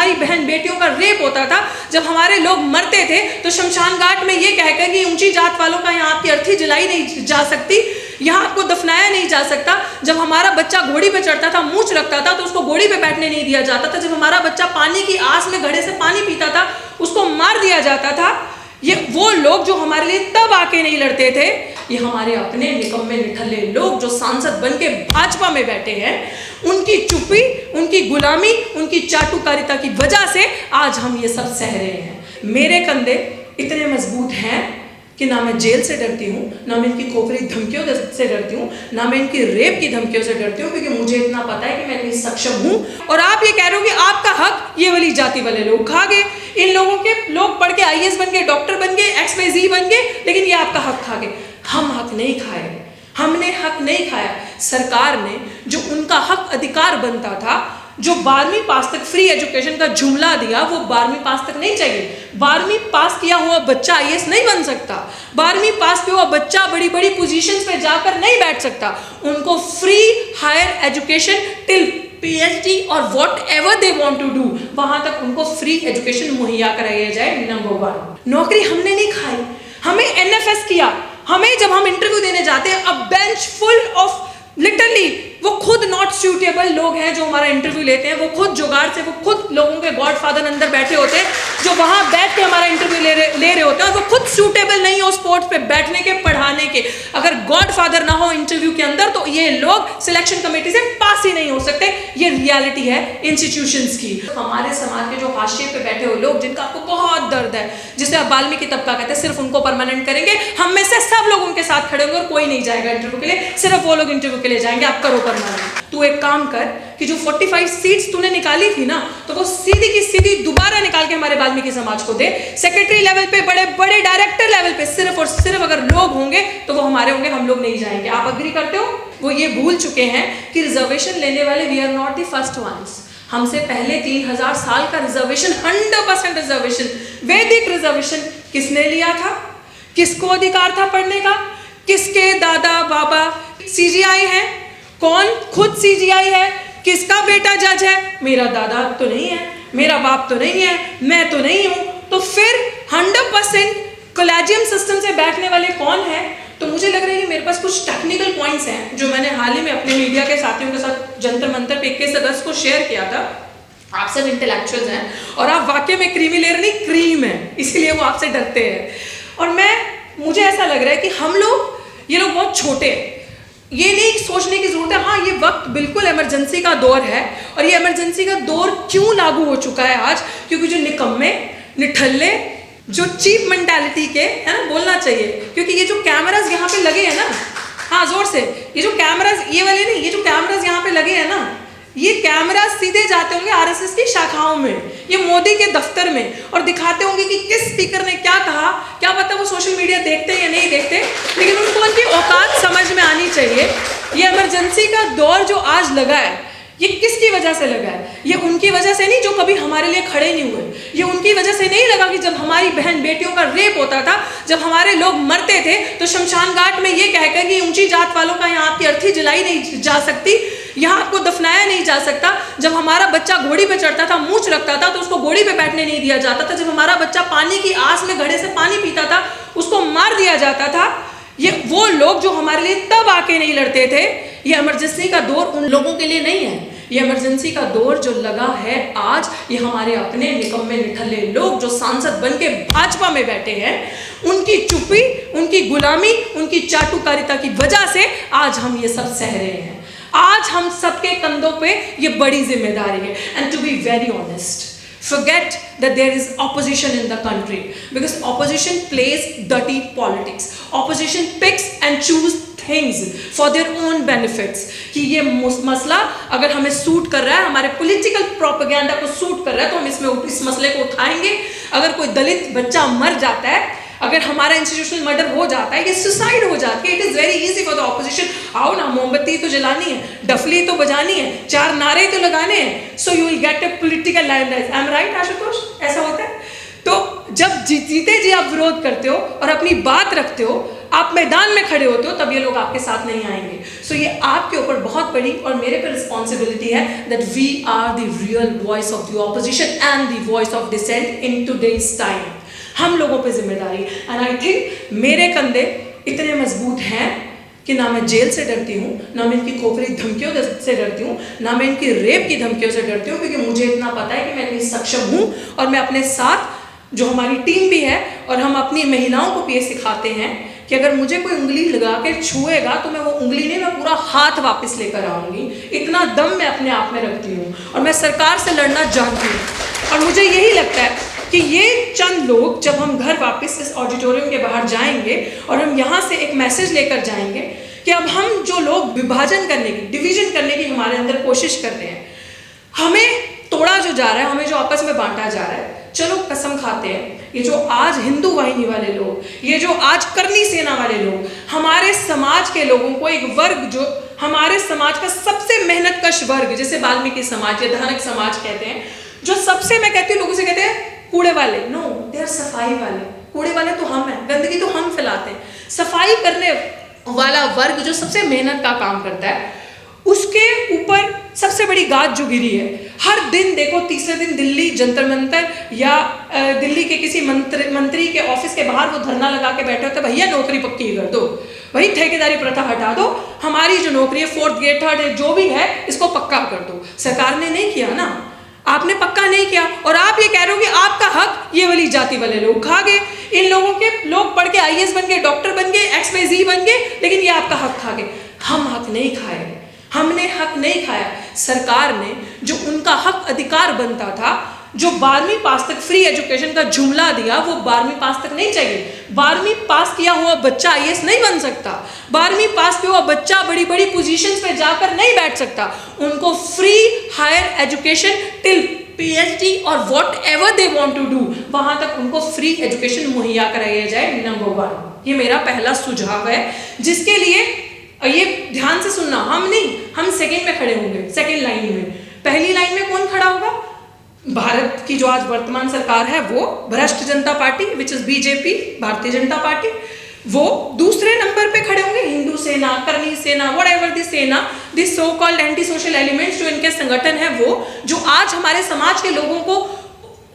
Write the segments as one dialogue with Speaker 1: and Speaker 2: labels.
Speaker 1: हमारी बहन बेटियों का रेप होता था, जब हमारे लोग मरते थे तो शमशान घाट में ये कहकर कि ऊंची जात वालों का यहाँ आपकी अर्थी जलाई नहीं जा सकती, यहाँ आपको दफनाया नहीं जा सकता, जब हमारा बच्चा घोड़ी पे चढ़ता था, मूंछ रखता था तो उसको घोड़ी पे बैठने नहीं दिया जाता था, जब हमारा बच्चा पानी की आस में घड़े से पानी पीता था उसको मार दिया जाता था, ये वो लोग जो हमारे लिए तब आके नहीं लड़ते थे, ये हमारे अपने निकम्मे निठल्ले लोग जो सांसद बन के भाजपा में बैठे हैं, उनकी चुप्पी, उनकी गुलामी, उनकी चाटुकारिता की वजह से आज हम ये सब सह रहे हैं। मेरे कंधे इतने मजबूत हैं कि ना मैं जेल से डरती हूँ, ना मैं इनकी खोखली धमकियों से डरती हूँ, ना मैं इनकी रेप की धमकियों से डरती हूँ, क्योंकि मुझे इतना पता है कि मैं इतनी सक्षम हूँ। और आप ये कह रहे हो कि आपका हक ये वाली जाति वाले लोग खा गए, इन लोगों के लोग पढ़ के IAS बन गए, डॉक्टर बन गए, XYZ बन गए, लेकिन ये आपका हक खा गए। हम हक नहीं खाए, हमने हक नहीं खाया। सरकार ने जो उनका हक अधिकार बनता था, जो 12वीं पास तक फ्री एजुकेशन का जुमला दिया, वो 12वीं पास तक नहीं चाहिए। 12वीं पास किया हुआ बच्चा IAS नहीं बन सकता, 12वीं पास किया हुआ बच्चा बड़ी बड़ी पोजीशंस पे जाकर नहीं बैठ सकता। उनको free higher education till PhD और whatever they want to do, वहां तक उनको फ्री एजुकेशन मुहैया कराया जाए। नंबर 1, नौकरी हमने नहीं खाई, हमें NFS किया। हमें जब हम इंटरव्यू देने जाते हैं, अ बेंच फुल ऑफ लिटरली वो खुद नॉट सूटेबल लोग हैं जो हमारा इंटरव्यू लेते हैं, वो खुद जुगाड़ से, वो खुद लोगों के गॉडफादर अंदर बैठे होते हैं जो वहां बैठ के हमारा इंटरव्यू ले रहे होते हैं, और वो खुद सूटेबल नहीं हो स्पोर्ट्स पे बैठने के, पढ़ाने के। अगर गॉडफादर ना हो इंटरव्यू के अंदर तो ये लोग सिलेक्शन कमेटी से पास ही नहीं हो सकते। ये रियलिटी है इंस्टीट्यूशंस की। हमारे समाज के जो हाशिए पे बैठे हुए लोग, जिनका आपको बहुत दर्द है, जिसे आप वाल्मीकि तबका कहते हैं, सिर्फ उनको परमानेंट करेंगे। हम में से सब लोग उनके साथ खड़े होंगे और कोई नहीं जाएगा इंटरव्यू के लिए, सिर्फ वो लोग इंटरव्यू के लिए जाएंगे। आप करो परमानेंट। तू एक काम कर कि जो 45 सीट्स तूने निकाली थी ना, तो वो सीधी की सीधी दोबारा निकाल के हमारे वाल्मीकि समाज को दे। सेक्रेटरी लेवल पे, बड़े बड़े डायरेक्टर लेवल पे सिर्फ और सिर्फ अगर लोग होंगे तो वो हमारे होंगे, हम लोग नहीं जाएंगे। आप अग्री करते हो? वो ये भूल चुके हैं कि रिजर्वेशन लेने वाले we are not the first ones. हमसे पहले 3000 साल का रिजर्वेशन, 100% रिजर्वेशन, वैदिक रिजर्वेशन किसने लिया था? किसको अधिकार था पढ़ने का? किसके दादा बाबा CGI है? कौन खुद CGI है? किसका बेटा जज है? मेरा दादा तो नहीं है, मेरा बाप तो नहीं है, मैं तो नहीं हूं। तो फिर 100% कोलेजियम सिस्टम से बैठने वाले कौन है? तो मुझे लग रहा है कि मेरे पास कुछ टेक्निकल पॉइंट्स हैं जो मैंने हाल ही में अपने मीडिया के साथियों के साथ जंतर मंतर पे 21 अगस्त को शेयर किया था। आप सब इंटेलेक्चुअल्स हैं और आप वाकई में क्रीमी लेयर नहीं, क्रीम है, इसीलिए वो आपसे डरते हैं। और मुझे ऐसा लग रहा है कि हम लोग, ये लोग बहुत छोटे हैं। ये नहीं सोचने की जरूरत है, हाँ ये वक्त बिल्कुल इमरजेंसी का दौर है, और ये इमरजेंसी का दौर क्यों लागू हो चुका है आज? क्योंकि जो निकम्मे निठल्ले, जो चीप मेंटालिटी के, है ना, बोलना चाहिए, क्योंकि ये जो कैमरास यहाँ पे लगे हैं ना, हाँ जोर से, ये जो कैमरास, ये वाले नहीं, ये जो कैमरास यहाँ पे लगे हैं ना, ये कैमरा सीधे जाते होंगे RSS की शाखाओं में, ये मोदी के दफ्तर में, और दिखाते होंगे कि किस स्पीकर ने क्या कहा। क्या पता वो सोशल मीडिया देखते हैं या नहीं देखते, लेकिन उनको उनकी औकात समझ में आनी चाहिए। ये इमरजेंसी का दौर जो आज लगा है, ये किसकी वजह से लगा है? ये उनकी वजह से नहीं जो कभी हमारे लिए खड़े नहीं हुए। ये उनकी वजह से नहीं लगा कि जब हमारी बहन बेटियों का रेप होता था, जब हमारे लोग मरते थे, तो शमशान घाट में ये कहकर कि ऊंची जात वालों का यहाँ आपकी अर्थी जलाई नहीं जा सकती, यहाँ आपको दफनाया नहीं जा सकता। जब हमारा बच्चा घोड़ी पे चढ़ता था, मूंछ रखता था, तो उसको घोड़ी पे बैठने नहीं दिया जाता था। जब हमारा बच्चा पानी की आस में घड़े से पानी पीता था, उसको मार दिया जाता था। ये वो लोग जो हमारे लिए तब आके नहीं लड़ते थे। ये इमरजेंसी का दौर उन लोगों के लिए नहीं है। ये इमरजेंसी का दौर जो लगा है आज, ये हमारे अपने निकम्मे निठल्ले लोग जो सांसद बन के भाजपा में बैठे हैं, उनकी चुप्पी, उनकी गुलामी, उनकी चाटुकारिता की वजह से आज हम ये सब सह रहे हैं। आज हम सबके कंधों पे ये बड़ी जिम्मेदारी है। And to be very honest, forget that there is opposition in the country, because opposition plays dirty politics. Opposition picks and choose things for their own benefits. कि ये मसला अगर हमें सूट कर रहा है, हमारे पॉलिटिकल प्रोपेगेंडा को सूट कर रहा है, तो हम इस मसले को उठाएंगे। अगर कोई दलित बच्चा मर जाता है, अगर हमारा इंस्टीट्यूशनल मर्डर हो जाता है, ये सुसाइड हो जाती है, it is very easy for the opposition. आओ ना, मोमबत्ती तो जलानी है, डफली तो बजानी है, 4 नारे तो लगाने हैं, so you will get a political limelight. I am right Ashutosh? ऐसा होता है। तो जब जीते जी आप विरोध करते हो और अपनी बात रखते हो, आप मैदान में खड़े होते हो, तब ये लोग आपके साथ नहीं आएंगे। सो ये आपके ऊपर बहुत बड़ी और मेरे पे रिस्पॉन्सिबिलिटी है that we are the real voice of the opposition and the voice of dissent in today's time. हम लोगों पे जिम्मेदारी, एंड आई थिंक मेरे कंधे इतने मजबूत हैं कि ना मैं जेल से डरती हूँ, ना मैं इनकी खोखली धमकियों से डरती हूँ, ना मैं इनकी रेप की धमकियों से डरती हूँ, क्योंकि मुझे इतना पता है कि मैं इतनी सक्षम हूँ। और मैं अपने साथ जो हमारी टीम भी है और हम अपनी महिलाओं को भी ये सिखाते हैं कि अगर मुझे कोई उंगली लगा के छुएगा तो मैं वो उंगली नहीं, मैं पूरा हाथ वापस लेकर आऊँगी। इतना दम मैं अपने आप में रखती हूँ और मैं सरकार से लड़ना जानती हूँ। और मुझे यही लगता है कि ये चंद लोग, जब हम घर वापस इस ऑडिटोरियम के बाहर जाएंगे और हम यहाँ से एक मैसेज लेकर जाएंगे कि अब हम जो लोग विभाजन करने की, डिवीजन करने की हमारे अंदर कोशिश कर रहे हैं, हमें तोड़ा जो जा रहा है, हमें जो आपस में बांटा जा रहा है, चलो कसम खाते हैं, ये जो आज हिंदू वाहिनी वाले लोग, ये जो आज करनी सेना वाले लोग, हमारे समाज के लोगों को एक वर्ग, जो हमारे समाज का सबसे मेहनतकश वर्ग, जैसे वाल्मीकि समाज या धानक समाज कहते हैं, जो सबसे, मैं कहती हूँ लोगों से कहते हैं कूड़े वाले, नो दे आर सफाई वाले। कूड़े वाले तो हम हैं, गंदगी तो हम फैलाते हैं। सफाई करने वाला वर्ग जो सबसे मेहनत का काम करता है, उसके ऊपर सबसे बड़ी गाज जो गिरी है। हर दिन देखो, तीसरे दिन दिल्ली जंतर मंतर या दिल्ली के किसी मंत्री के ऑफिस के बाहर वो धरना लगा के बैठे होते, भैया नौकरी पक्की कर दो, भाई ठेकेदारी प्रथा हटा दो, हमारी जो नौकरी है, फोर्थ ग्रेड, थर्ड जो भी है, इसको पक्का कर दो। सरकार ने नहीं किया ना, आपने पक्का नहीं किया, और आप ये कह रहे हो कि आपका हक ये वाली जाति वाले लोग खा गए। इन लोगों के लोग पढ़ के आईएएस बन गए, डॉक्टर बन गए, XYZ बन गए, लेकिन ये आपका हक खा गए। हम हक नहीं खाए, हमने हक नहीं खाया। सरकार ने जो उनका हक अधिकार बनता था, जो 12वीं पास तक फ्री एजुकेशन का जुमला दिया, वो 12वीं पास तक नहीं चाहिए। 12वीं पास किया हुआ बच्चा आईएएस नहीं बन सकता, 12वीं पास किया हुआ बच्चा बड़ी बड़ी पोजीशंस पे जाकर नहीं बैठ सकता। उनको free higher education till PhD और whatever they want to do, वहां तक उनको फ्री एजुकेशन मुहैया कराया जाए, नंबर 1। ये मेरा पहला सुझाव है, जिसके लिए ये ध्यान से सुनना, हम नहीं, हम सेकेंड में खड़े होंगे, सेकेंड लाइन में। पहली लाइन में कौन खड़ा होगा? भारत की जो आज वर्तमान सरकार है, वो भ्रष्ट जनता party, which is BJP, Bharatiya Janata party, वो दूसरे नंबर पे खड़े होंगे हिंदू सेना, करनी सेना, व्हाटएवर द सेना, the so called anti social elements, जो इनके संगठन है, वो जो आज हमारे समाज के लोगों को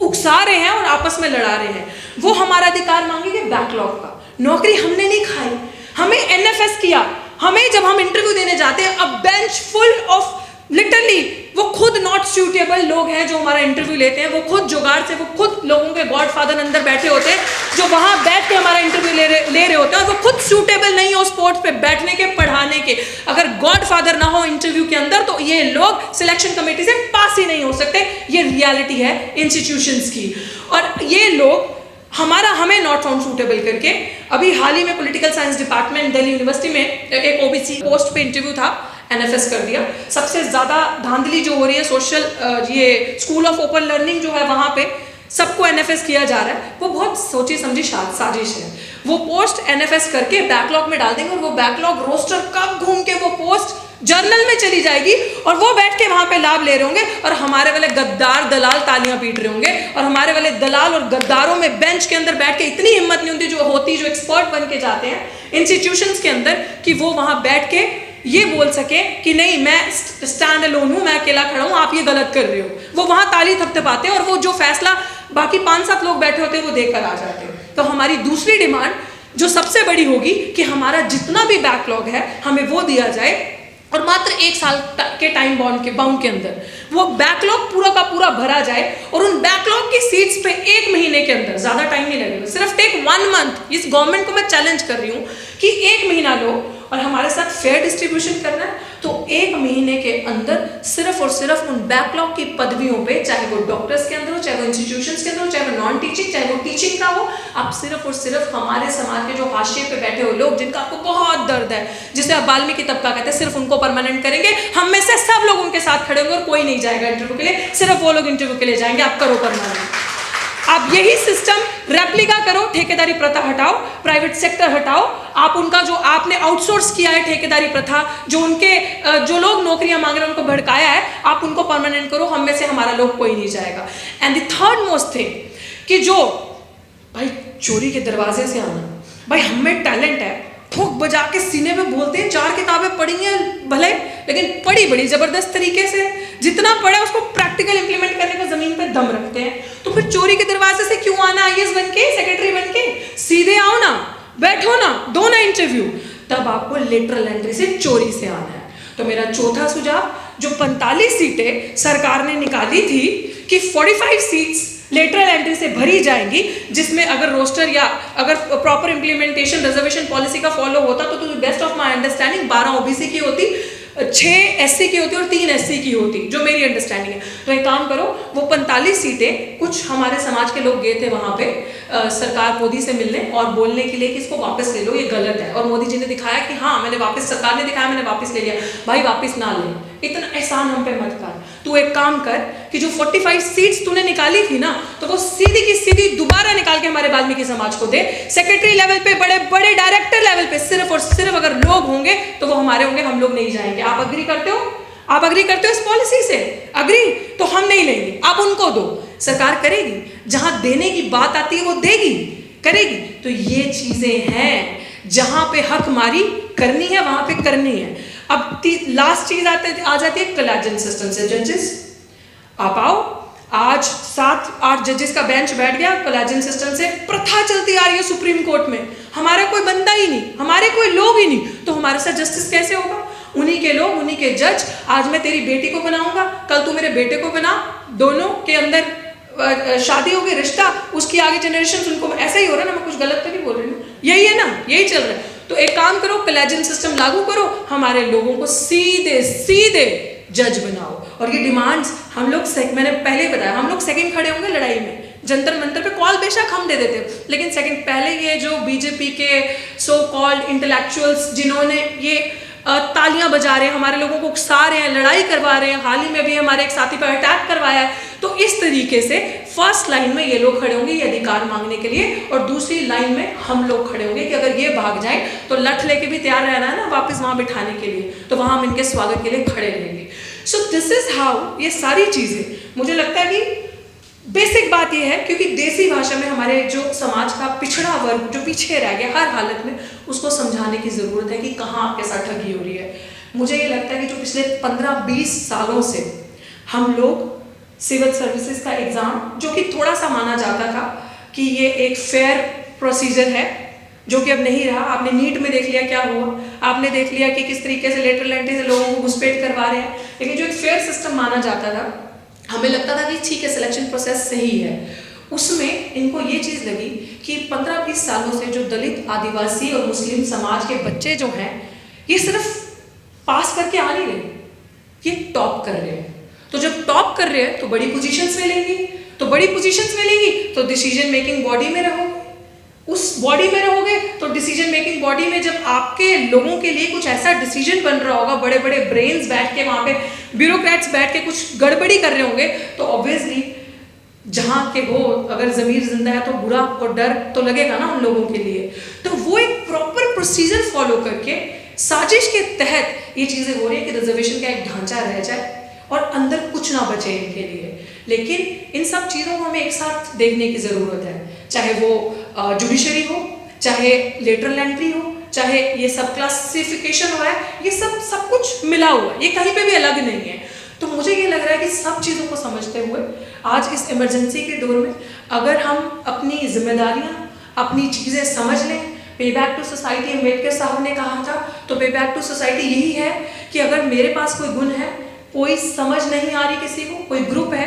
Speaker 1: उकसा रहे हैं और आपस में लड़ा रहे हैं, वो हमारा अधिकार मांगेंगे बैकलॉग का। नौकरी हमने नहीं खाई, हमें NFS किया। हमें जब हम इंटरव्यू देने जाते हैं, अब बेंच फुल ऑफ लिटरली वो खुद नॉट सूटेबल लोग हैं जो हमारा इंटरव्यू लेते हैं, वो खुद जुगाड़ से, वो खुद लोगों के गॉडफादर अंदर बैठे होते हैं जो वहां बैठ के हमारा इंटरव्यू ले रहे होते हैं, और वो खुद सूटेबल नहीं हो स्पोर्ट्स पे बैठने के, पढ़ाने के। अगर गॉडफादर ना हो इंटरव्यू के अंदर, तो ये लोग सिलेक्शन कमेटी से पास ही नहीं हो सकते। ये रियलिटी है इंस्टीट्यूशंस की। और ये लोग हमें नॉट फाउंड सूटेबल करके, अभी हाल ही में political science department Delhi university में एक OBC पोस्ट पे इंटरव्यू था, NFS कर दिया। सबसे ज़्यादा धांधली जो हो रही है सोशल, ये स्कूल ऑफ ओपन लर्निंग जो है, वहाँ पे सबको NFS किया जा रहा है। वो बहुत सोची समझी साजिश है। वो पोस्ट NFS करके बैकलॉग में डाल देंगे, और वो बैकलॉग रोस्टर कब घूम के वो पोस्ट जर्नल में चली जाएगी, और वो बैठ के वहां पे लाभ ले रहे होंगे, और हमारे वाले गद्दार दलाल तालियां पीट रहे होंगे। और हमारे वाले दलाल और गद्दारों में बेंच के अंदर बैठ के इतनी हिम्मत नहीं होती जो एक्सपर्ट बन के जाते हैं इंस्टीट्यूशंस के अंदर, कि वो वहां बैठ के ये बोल सके कि नहीं, मैं स्टैंड अलोन हूं, मैं अकेला खड़ा हूं, आप ये गलत कर रहे हो। वो वहां ताली थपथपाते हैं, और वो जो फैसला बाकी 5-7 लोग बैठे होते हैं, वो देकर आ जाते हैं। तो हमारी दूसरी डिमांड जो सबसे बड़ी होगी कि हमारा जितना भी बैकलॉग है, हमें वो दिया जाए, और मात्र 1 साल के टाइम बाउंड के अंदर वो बैकलॉग पूरा का पूरा भरा जाए, और उन बैकलॉग की सीट्स पे 1 महीने के अंदर, ज्यादा टाइम नहीं लगेगा, सिर्फ टेक 1 मंथ। इस गवर्नमेंट को मैं चैलेंज कर रही हूँ कि 1 महीना लो और हमारे साथ फेयर डिस्ट्रीब्यूशन करना है, तो 1 महीने के अंदर सिर्फ और सिर्फ उन बैकलॉग की पदवियों पे, चाहे वो डॉक्टर्स के अंदर हो, चाहे वो इंस्टीट्यूशंस के अंदर हो, चाहे वो नॉन टीचिंग, चाहे वो टीचिंग का हो, आप सिर्फ और सिर्फ हमारे समाज के जो हाशिए पे बैठे हो लोग, जिनका आपको बहुत दर्द है, जिसे आप वाल्मीकि तबका कहते हैं, सिर्फ उनको परमानेंट करेंगे। हम में से सब लोग उनके साथ खड़े होंगे, और कोई नहीं जाएगा इंटरव्यू के लिए, सिर्फ वो लोग इंटरव्यू के लिए जाएंगे। आप करो परमानेंट। आप यही सिस्टम रेप्लिका करो, ठेकेदारी प्रथा हटाओ, प्राइवेट सेक्टर हटाओ, आप उनका जो आपने आउटसोर्स किया है ठेकेदारी प्रथा, जो लोग नौकरियां मांग रहे हैं उनको भड़काया है, आप उनको परमानेंट करो, हम में से हमारा लोग कोई नहीं जाएगा। And the third most thing कि जो भाई चोरी के दरवाजे से आना, भाई हम में टैलेंट है, ठोक बजा के सीने पे बोलते हैं, 4 किताबें पढ़ी हैं भले, लेकिन पढ़ी बड़ी जबरदस्त तरीके से, जितना पढ़ा उसको प्रैक्टिकल इंप्लीमेंट करने का जमीन पे दम रखते हैं। तो फिर चोरी के दरवाजे से क्यों आना? आईएएस बन के, सेक्रेटरी बन के, सीधे आओ ना, बैठो ना, दो ना इंटरव्यू, तब आपको लेटरल एंट्री से, चोरी से आना है। तो मेरा चौथा सुझाव, जो 45 सीटें सरकार ने निकाली थी कि 45 सीट्स लेटरल एंट्री से भरी जाएंगी, जिसमें अगर रोस्टर या अगर प्रॉपर इंप्लीमेंटेशन रिजर्वेशन पॉलिसी का फॉलो होता तो best of my understanding 12 OBC की होती, 6 एससी की होती और 3 एससी की होती, जो मेरी अंडरस्टैंडिंग है। तो एक काम करो, वो 45 सीटें, कुछ हमारे समाज के लोग गए थे वहाँ पे सरकार मोदी से मिलने और बोलने के लिए कि इसको वापस ले लो, ये गलत है, और मोदी जी ने दिखाया कि हाँ मैंने वापस, सरकार ने दिखाया मैंने वापस ले लिया। भाई वापस ना ले, इतना एहसान हम पे मत कर। तू एक काम कर कि जो 45 सीट्स तूने निकाली थी ना, तो वो सीधी की सीधी दोबारा निकाल के हमारे वाल्मीकि समाज को दे। सेक्रेटरी लेवल पे, बड़े बड़े डायरेक्टर लेवल पे सिर्फ और सिर्फ अगर लोग होंगे तो वो हमारे होंगे, हम लोग नहीं जाएंगे। आप अग्री करते हो? आप अग्री करते हो इस पॉलिसी से? अग्री? तो हम नहीं लेंगे, आप उनको दो, सरकार करेगी, जहां देने की बात आती है वो देगी, करेगी। तो ये चीजें हैं, जहां पे हक मारी करनी है वहां पे करनी है। अब लास्ट चीज आ जाती है कोलेजियम सिस्टम से। जजेस आप आओ, आज 7-8 जजेस का बेंच बैठ गया कोलेजियम सिस्टम से। प्रथा चलती आ रही है सुप्रीम कोर्ट में, हमारा कोई बंदा ही नहीं, हमारे कोई लोग ही नहीं, तो हमारे साथ जस्टिस कैसे होगा? उन्हीं के लोग, उन्हीं के जज। आज मैं तेरी बेटी को बनाऊंगा, कल तू मेरे बेटे को बना, दोनों के अंदर शादी होगी, रिश्ता, उसकी आगे जनरेशन, उनको ऐसा ही हो रहा है ना, मैं कुछ गलत तो नहीं बोल रही हूँ, यही है ना, यही चल रहा है। तो एक काम करो, कोलेजियम सिस्टम लागू करो, हमारे लोगों को सीधे सीधे जज बनाओ। और ये डिमांड्स हम लोग, मैंने पहले ही बताया, हम लोग सेकंड खड़े होंगे लड़ाई में, जंतर मंतर पे कॉल बेशक हम दे देते, लेकिन सेकंड पहले ये जो बीजेपी के सो कॉल्ड इंटेलेक्चुअल्स जिन्होंने ये तालियां बजा रहे हैं, हमारे लोगों को उकसा रहे हैं, लड़ाई करवा रहे हैं, हाल ही में भी हमारे एक साथी पर अटैक करवाया है, तो इस तरीके से फर्स्ट लाइन में ये लोग खड़े होंगे ये अधिकार मांगने के लिए, और दूसरी लाइन में हम लोग खड़े होंगे कि अगर ये भाग जाए तो लठ लेके भी तैयार रहना है ना वापस वहां बिठाने के लिए, तो वहां हम इनके स्वागत के लिए खड़े रहेंगे। सो दिस इज हाउ ये सारी चीजें, मुझे लगता है कि बेसिक बात यह है, क्योंकि देसी भाषा में हमारे जो समाज का पिछड़ा वर्ग जो पीछे रह गया हर हालत में, उसको समझाने की ज़रूरत है कि कहाँ आपके साथ ठगी हो रही है। मुझे ये लगता है कि जो पिछले 15-20 सालों से हम लोग सिविल सर्विसेज का एग्ज़ाम, जो कि थोड़ा सा माना जाता था कि ये एक फेयर प्रोसीजर है, जो कि अब नहीं रहा। आपने नीट में देख लिया क्या हुआ, आपने देख लिया कि किस तरीके से लेटरल एंट्री से लोगों को घुसपैठ करवा रहे हैं। लेकिन जो एक फेयर सिस्टम माना जाता था, हमें लगता था कि ठीक है सिलेक्शन प्रोसेस सही है, उसमें इनको ये चीज़ लगी कि 15-20 सालों से जो दलित, आदिवासी और मुस्लिम समाज के बच्चे जो हैं, ये सिर्फ पास करके आ नहीं रहे, ये टॉप कर रहे हैं। तो जब टॉप कर रहे हैं तो बड़ी पोजीशंस मिलेंगी, तो बड़ी पोजीशंस मिलेंगी तो डिसीजन मेकिंग बॉडी में रहोगे, उस बॉडी में रहोगे तो डिसीजन मेकिंग बॉडी में जब आपके लोगों के लिए कुछ ऐसा डिसीजन बन रहा होगा, बड़े बड़े ब्रेन्स बैठ के वहाँ पे, ब्यूरोक्रेट्स बैठ के कुछ गड़बड़ी कर रहे होंगे, तो ऑब्वियसली जहाँ के हो अगर ज़मीर जिंदा है तो बुरा और डर तो लगेगा ना उन लोगों के लिए। तो वो एक प्रॉपर प्रोसीजर फॉलो करके साजिश के तहत ये चीज़ें हो रही है कि रिजर्वेशन का एक ढांचा रह जाए और अंदर कुछ ना बचे इनके लिए। लेकिन इन सब चीज़ों को हमें एक साथ देखने की ज़रूरत है, चाहे वो जुडिशरी हो, चाहे लेटरल एंट्री हो, चाहे ये सब क्लासिफिकेशन हो रहा है, ये सब कुछ मिला हुआ है, ये कहीं पे भी अलग नहीं है। तो मुझे ये लग रहा है कि सब चीज़ों को समझते हुए आज इस इमरजेंसी के दौर में अगर हम अपनी जिम्मेदारियां, अपनी चीज़ें समझ लें, पे बैक टू सोसाइटी अम्बेडकर साहब ने कहा था, तो पे बैक टू सोसाइटी यही है कि अगर मेरे पास कोई गुण है, कोई समझ नहीं आ रही किसी को, कोई ग्रुप है